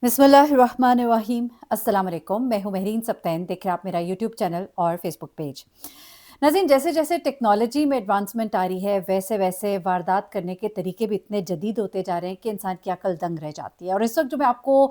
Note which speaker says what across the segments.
Speaker 1: बिस्मिल्लाहिर्रहमानिर्रहीम। अस्सलाम वालेकुम। मैं हूं महरीन सब्तैन। देख रहे हैं आप मेरा यूट्यूब चैनल और फेसबुक पेज। नाज़रीन, जैसे जैसे टेक्नोलॉजी में एडवांसमेंट आ रही है वैसे वैसे वारदात करने के तरीके भी इतने जदीद होते जा रहे हैं कि इंसान की अकल दंग रह जाती है। और इस वक्त जो मैं आपको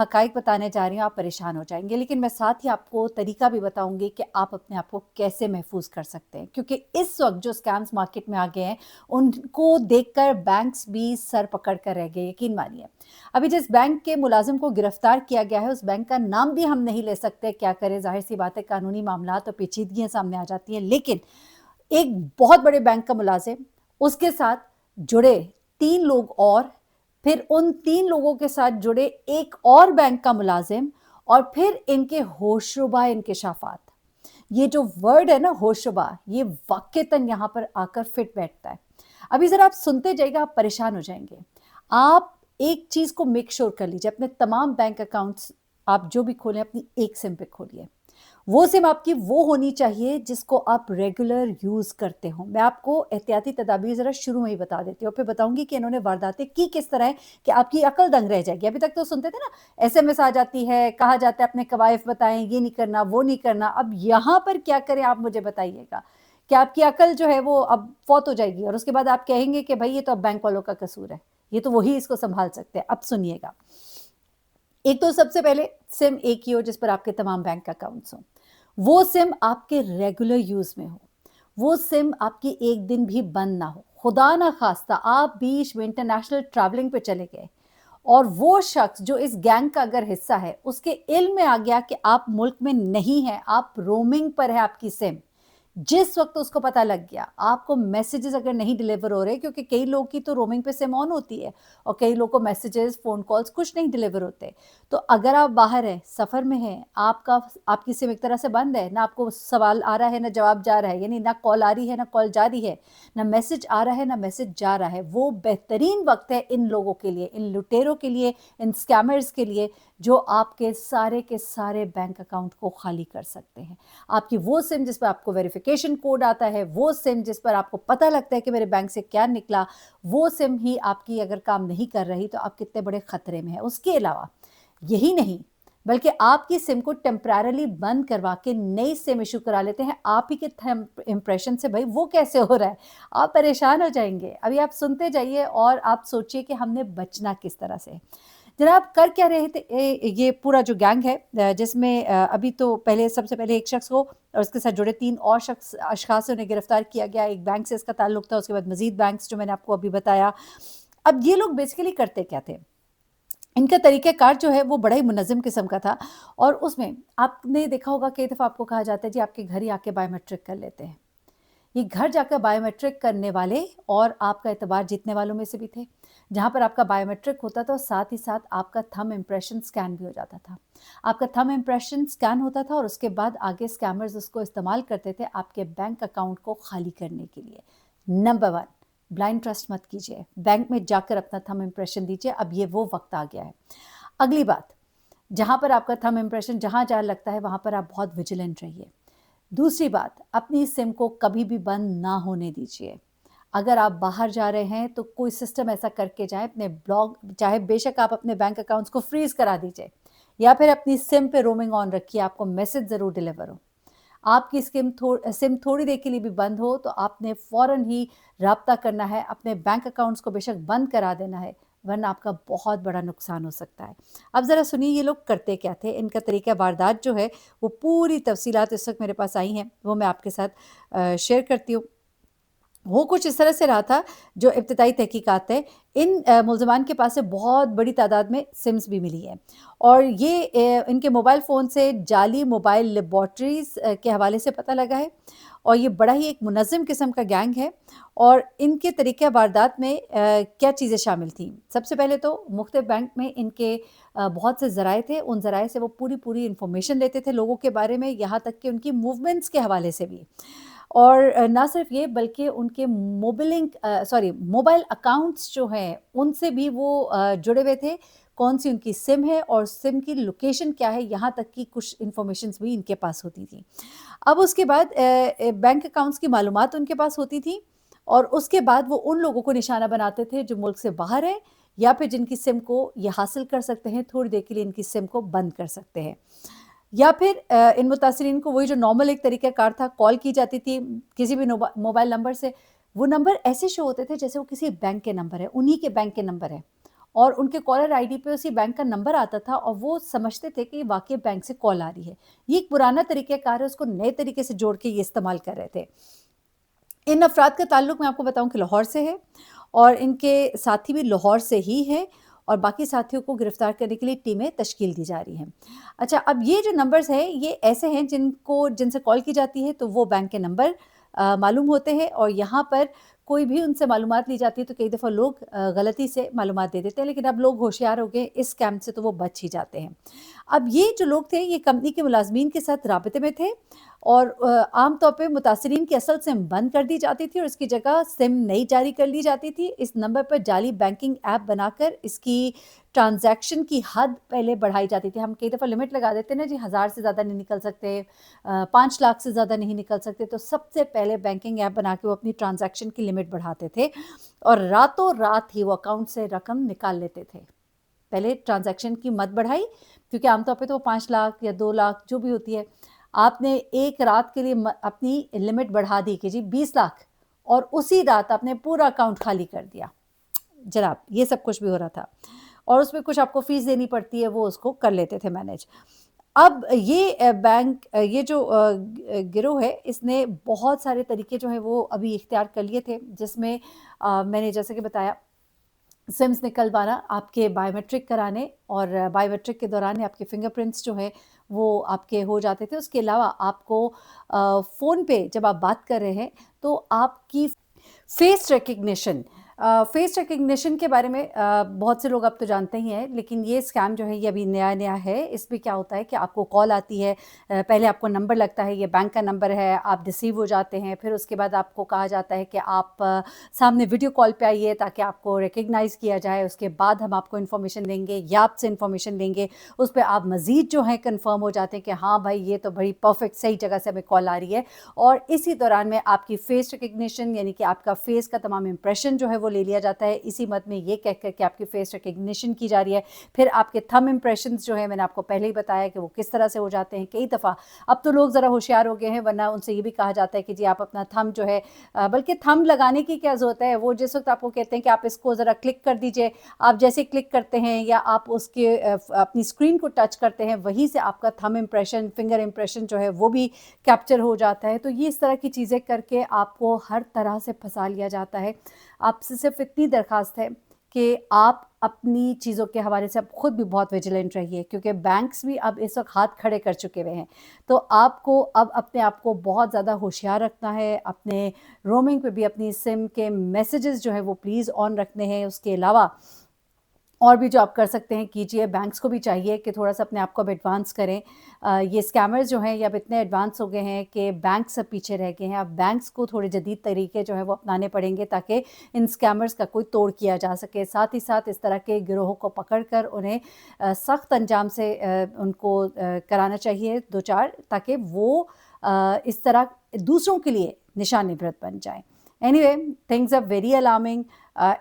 Speaker 1: हकाइक बताने जा रही हूँ, आप परेशान हो जाएंगे, लेकिन मैं साथ ही आपको तरीका भी बताऊंगी कि आप अपने आप को कैसे महफूज कर सकते हैं, क्योंकि इस वक्त जो स्कैम्स मार्केट में आ गए हैं उनको देखकर बैंक्स भी सर पकड़ कर रह गए। यकीन मानिए, अभी जिस बैंक के मुलाजिम को गिरफ्तार किया गया है उस बैंक का नाम भी हम नहीं ले सकते। क्या करें, जाहिर सी बात है, कानूनी मामला तो पेचीदगियां सामने आ जाती हैं। लेकिन एक बहुत बड़े बैंक का मुलाजिम, उसके साथ जुड़े 3 लोग और फिर उन 3 लोगों के साथ जुड़े एक और बैंक का मुलाजिम और फिर इनके होशरुबा इंकशाफात, ये जो वर्ड है ना होशरुबा, ये वाकईतन यहाँ पर आकर फिट बैठता है। अभी जरा आप सुनते जाइएगा, आप परेशान हो जाएंगे। आप एक चीज को मेक श्योर कर लीजिए, अपने तमाम बैंक अकाउंट्स आप जो भी खोलें अपनी एक सिम पे खोलिए। वो सिम आपकी वो होनी चाहिए जिसको आप रेगुलर यूज करते हो। मैं आपको एहतियाती तदाबीर जरा शुरू में ही बता देती हूँ, फिर बताऊंगी कि इन्होंने वारदातें की किस तरह है कि आपकी अकल दंग रह जाएगी। अभी तक तो सुनते थे ना, एसएमएस आ जाती है, कहा जाता है अपने कवायफ बताएं, ये नहीं करना वो नहीं करना। अब यहाँ पर क्या करें आप मुझे बताइएगा कि आपकी अकल जो है वो अब फौत हो जाएगी और उसके बाद आप कहेंगे कि भाई ये तो अब बैंक वालों का कसूर है, ये तो वही इसको संभाल सकते हैं। अब सुनिएगा, एक तो सबसे पहले सिम एक ही हो जिस पर आपके तमाम बैंक अकाउंट्स हो, वो सिम आपके रेगुलर यूज में हो, वो सिम आपकी एक दिन भी बंद ना हो। खुदा ना खास्ता आप बीच में इंटरनेशनल ट्रैवलिंग पे चले गए और वो शख्स जो इस गैंग का अगर हिस्सा है उसके इल्म में आ गया कि आप मुल्क में नहीं है, आप रोमिंग पर है आपकी सिम, जिस वक्त उसको पता लग गया आपको मैसेजेस अगर नहीं डिलीवर हो रहे, क्योंकि कई लोग की तो रोमिंग पे सिम ऑन होती है और कई लोग को मैसेजेस फोन कॉल्स कुछ नहीं डिलीवर होते, तो अगर आप बाहर हैं, सफर में हैं, आपकी सिम एक तरह से बंद है, ना आपको सवाल आ रहा है ना जवाब जा रहा है, यानी ना कॉल आ रही है ना कॉल जा रही है, ना मैसेज आ रहा है ना मैसेज जा रहा है। वो बेहतरीन वक्त है इन लोगों के लिए, इन लुटेरों के लिए, इन स्कैमर्स के लिए, जो आपके सारे के सारे बैंक अकाउंट को खाली कर सकते हैं। आपकी वो सिम जिस पर आपको वेरिफिकेशन कोड आता है, वो सिम जिस पर आपको पता लगता है कि मेरे बैंक से क्या निकला, वो सिम ही आपकी अगर काम नहीं कर रही तो आप कितने बड़े खतरे में हैं। उसके अलावा यही नहीं, बल्कि आपकी सिम को टेम्पररी बंद करवा के नई सिम इशू करा लेते हैं आप ही के इंप्रेशन से। भाई वो कैसे हो रहा है, आप परेशान हो जाएंगे। अभी आप सुनते जाइए और आप सोचिए कि हमने बचना किस तरह से। जनाब, कर क्या रहे थे ये पूरा जो गैंग है, जिसमें अभी तो पहले सबसे पहले एक शख्स को और उसके साथ जुड़े 3 और अशखास उन्हें गिरफ्तार किया गया। एक बैंक से इसका ताल्लुक था, उसके बाद मजीद बैंक्स जो मैंने आपको अभी बताया। अब ये लोग बेसिकली करते क्या थे, इनका तरीक़ाकार जो है वो बड़ा ही मुनज़्ज़म किस्म का था। और उसमें आपने देखा होगा कई दफ़ा आपको कहा जाता है जी आपके घर ही आके बायोमेट्रिक कर लेते हैं। ये घर जाकर बायोमेट्रिक करने वाले और आपका एतबार जीतने वालों में से भी थे। जहाँ पर आपका बायोमेट्रिक होता था और साथ ही साथ आपका थंब इम्प्रेशन स्कैन भी हो जाता था। आपका थंब इम्प्रेशन स्कैन होता था और उसके बाद आगे स्कैमर्स उसको इस्तेमाल करते थे आपके बैंक अकाउंट को खाली करने के लिए। नंबर 1, ब्लाइंड ट्रस्ट मत कीजिए, बैंक में जाकर अपना थंब इम्प्रेशन दीजिए। अब ये वो वक्त आ गया है। अगली बात, जहाँ पर आपका थंब इम्प्रेशन जहाँ जहाँ लगता है वहाँ पर आप बहुत विजिलेंट रहिए। दूसरी बात, अपनी सिम को कभी भी बंद ना होने दीजिए। अगर आप बाहर जा रहे हैं तो कोई सिस्टम ऐसा करके जाएं, अपने ब्लॉग, चाहे बेशक आप अपने बैंक अकाउंट्स को फ्रीज करा दीजिए या फिर अपनी सिम पे रोमिंग ऑन रखिए, आपको मैसेज ज़रूर डिलीवर हो। आपकी सिम थोड़ी देर के लिए भी बंद हो तो आपने फ़ौरन ही राब्ता करना है, अपने बैंक अकाउंट्स को बेशक बंद करा देना है, वरना आपका बहुत बड़ा नुकसान हो सकता है। अब ज़रा सुनिए ये लोग करते क्या थे, इनका तरीका वारदात जो है वो पूरी तफसीलात इस वक्त मेरे पास आई हैं, वो मैं आपके साथ शेयर करती हूँ। वो कुछ इस तरह से रहा था, जो इब्तिदाई तहकीकात है, इन मुल्ज़िमान के पास से बहुत बड़ी तादाद में सिम्स भी मिली है और ये इनके मोबाइल फ़ोन से जाली मोबाइल लेबॉर्ट्रीज़ के हवाले से पता लगा है। और ये बड़ा ही एक मुनज़्ज़म किस्म का गैंग है और इनके तरीक़े वारदात में क्या चीज़ें शामिल थीं। सबसे पहले तो मुख्तलिफ़ बैंक में इनके बहुत से ज़राए थे, उन ज़राए से वो पूरी इन्फॉर्मेशन लेते थे लोगों के बारे में, यहाँ तक कि उनकी मूवमेंट्स के हवाले से भी। और ना सिर्फ ये बल्कि उनके मोबाइल अकाउंट्स जो हैं उनसे भी वो जुड़े हुए थे, कौन सी उनकी सिम है और सिम की लोकेशन क्या है, यहाँ तक की कुछ इन्फॉर्मेशंस भी इनके पास होती थी। अब उसके बाद बैंक अकाउंट्स की मालूमात उनके पास होती थी और उसके बाद वो उन लोगों को निशाना बनाते थे जो मुल्क से बाहर हैं या फिर जिनकी सिम को ये हासिल कर सकते हैं, थोड़ी देर के लिए इनकी सिम को बंद कर सकते हैं। या फिर इन मुतासिरीन को वही जो नॉर्मल एक तरीक़ाकार था, कॉल की जाती थी किसी भी मोबाइल नंबर से, वो नंबर ऐसे शो होते थे जैसे वो किसी बैंक के नंबर है, उन्हीं के बैंक के नंबर है, और उनके कॉलर आईडी पे उसी बैंक का नंबर आता था और वो समझते थे कि वाक़ई बैंक से कॉल आ रही है। ये एक पुराना तरीक़ाकार है, उसको नए तरीके से जोड़ के ये इस्तेमाल कर रहे थे। इन अफ़राद का ताल्लुक मैं आपको बताऊँ कि लाहौर से है, और इनके साथी भी लाहौर से ही हैं, और बाकी साथियों को गिरफ़्तार करने के लिए टीमें तश्कील दी जा रही हैं। अच्छा, अब ये जो नंबर्स हैं, ये ऐसे हैं जिनसे कॉल की जाती है तो वो बैंक के नंबर मालूम होते हैं, और यहाँ पर कोई भी उनसे मालूमात ली जाती है तो कई दफ़ा लोग गलती से मालूमात दे देते हैं, लेकिन अब लोग होशियार हो गए, इस स्कैम से तो वो बच ही जाते हैं। अब ये जो लोग थे, ये कंपनी के मुलाज़मीन के साथ राब्ते में थे, और आम तौर पे मुतासिरीन की असल सिम बंद कर दी जाती थी और इसकी जगह सिम नई जारी कर ली जाती थी। इस नंबर पर जाली बैंकिंग ऐप बनाकर इसकी ट्रांज़ैक्शन की हद पहले बढ़ाई जाती थी। हम कई दफ़ा लिमिट लगा देते हैं ना जी, 1000 से ज़्यादा नहीं निकल सकते, 5 लाख से ज़्यादा नहीं निकल सकते, तो सबसे पहले बैंकिंग ऐप बना के वो अपनी ट्रांज़ैक्शन की लिमिट बढ़ाते थे, और रातों रात ही वो अकाउंट से रकम निकाल लेते थे। पहले ट्रांज़ैक्शन की मद बढ़ाई, क्योंकि आमतौर पे तो वो 5 लाख या 2 लाख जो भी होती है, आपने एक रात के लिए अपनी लिमिट बढ़ा दी कि जी 20 लाख, और उसी रात आपने पूरा अकाउंट खाली कर दिया। जनाब, ये सब कुछ भी हो रहा था, और उसमें कुछ आपको फ़ीस देनी पड़ती है, वो उसको कर लेते थे मैनेज। अब ये ये जो गिरोह है, इसने बहुत सारे तरीके जो हैं वो अभी इख्तियार कर लिए थे, जिसमें मैंने जैसे कि बताया, सिम्स निकलवाना, आपके बायोमेट्रिक कराने, और बायोमेट्रिक के दौरान ही आपके फिंगरप्रिंट्स जो हैं वो आपके हो जाते थे। उसके अलावा आपको फ़ोन पे जब आप बात कर रहे हैं तो आपकी फेस रिकग्निशन के बारे में बहुत से लोग अब तो जानते ही हैं, लेकिन ये स्कैम जो है ये अभी नया है। इसमें क्या होता है कि आपको कॉल आती है, पहले आपको नंबर लगता है, ये बैंक का नंबर है, आप डिसीव हो जाते हैं, फिर उसके बाद आपको कहा जाता है कि आप सामने वीडियो कॉल पे आइए ताकि आपको रिकग्नाइज़ किया जाए, उसके बाद हम आपको इन्फॉर्मेशन देंगे या आपसे इन्फॉर्मेशन लेंगे, उस पे आप मज़ीद जो है कन्फर्म हो जाते हैं कि हाँ भाई, ये तो बड़ी परफेक्ट सही जगह से हमें कॉल आ रही है, और इसी दौरान में आपकी फेस रिकग्निशन यानी कि आपका फेस का तमाम इंप्रेशन जो है वो ले लिया जाता है, इसी मत में ये कहकर कि आपकी फेस रिकग्निशन की जा रही है। फिर आपके थंब इंप्रेशंस जो है, मैंने आपको पहले ही बताया कि वो किस तरह से हो जाते हैं। कई दफ़ा अब तो लोग ज़रा होशियार हो गए हैं, वरना उनसे ये भी कहा जाता है कि जी आप अपना थंब जो है, बल्कि थंब लगाने की क्या ज़रूरत है, वो जिस वक्त आपको कहते हैं कि आप इसको ज़रा क्लिक कर दीजिए, आप जैसे क्लिक करते हैं या आप उसके अपनी स्क्रीन को टच करते हैं, वहीं से आपका थंब इंप्रेशन, फिंगर इंप्रेशन जो है वो भी कैप्चर हो जाता है। तो ये इस तरह की चीज़ें करके आपको हर तरह से फंसा लिया जाता है। आपसे सिर्फ इतनी दरख्वास्त है कि आप अपनी चीज़ों के हवाले से आप खुद भी बहुत विजिलेंट रहिए, क्योंकि बैंक्स भी अब इस वक्त हाथ खड़े कर चुके हुए हैं। तो आपको अब अपने आप को बहुत ज़्यादा होशियार रखना है, अपने रोमिंग पे भी अपनी सिम के मैसेजेस जो है वो प्लीज़ ऑन रखने हैं। उसके अलावा और भी जो आप कर सकते हैं कीजिए। बैंक्स को भी चाहिए कि थोड़ा-सा अपने आप को अब एडवांस करें। ये स्कैमर्स जो हैं ये अब इतने एडवांस हो गए हैं कि बैंक्स अब पीछे रह गए हैं। अब बैंक्स को थोड़े जदीद तरीके जो हैं वो अपनाने पड़ेंगे ताकि इन स्कैमर्स का कोई तोड़ किया जा सके। साथ ही साथ इस तरह के गिरोहों को पकड़ कर उन्हें सख्त अंजाम से उनको कराना चाहिए दो-चार, ताकि वो इस तरह दूसरों के लिए निशान इबरत बन जाएँ। Anyway, things are very alarming.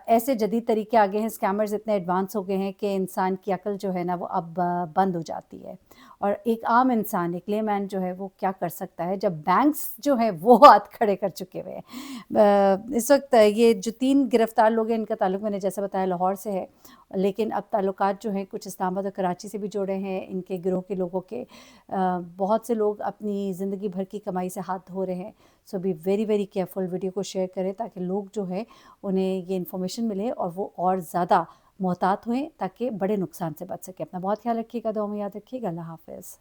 Speaker 1: ऐसे जदीद तरीके आ गए हैं, स्कैमर्स इतने एडवांस हो गए हैं कि इंसान की अक्ल जो है ना वो अब बंद हो जाती है, और एक आम इंसान, एक लेमैन जो है वो क्या कर सकता है जब बैंक्स जो है वो हाथ खड़े कर चुके हुए हैं। इस वक्त ये जो 3 गिरफ्तार लोग हैं, इनका ताल्लुक मैंने जैसे बताया लाहौर से है, लेकिन अब ताल्लुकात जो हैं कुछ इस्लामाबाद और कराची से भी जुड़े हैं इनके गिरोह के लोगों के। बहुत से लोग अपनी ज़िंदगी भर की कमाई से हाथ धो रहे हैं। So be very very careful, video को शेयर करें ताकि लोग जो है उन्हें ये इन्फॉर्मेशन मिले और वो और ज़्यादा मोहतात हुएँ ताकि बड़े नुकसान से बच सकें। अपना बहुत ख्याल रखिएगा, दुआ में याद रखिएगा। अल्लाह हाफ़िज़।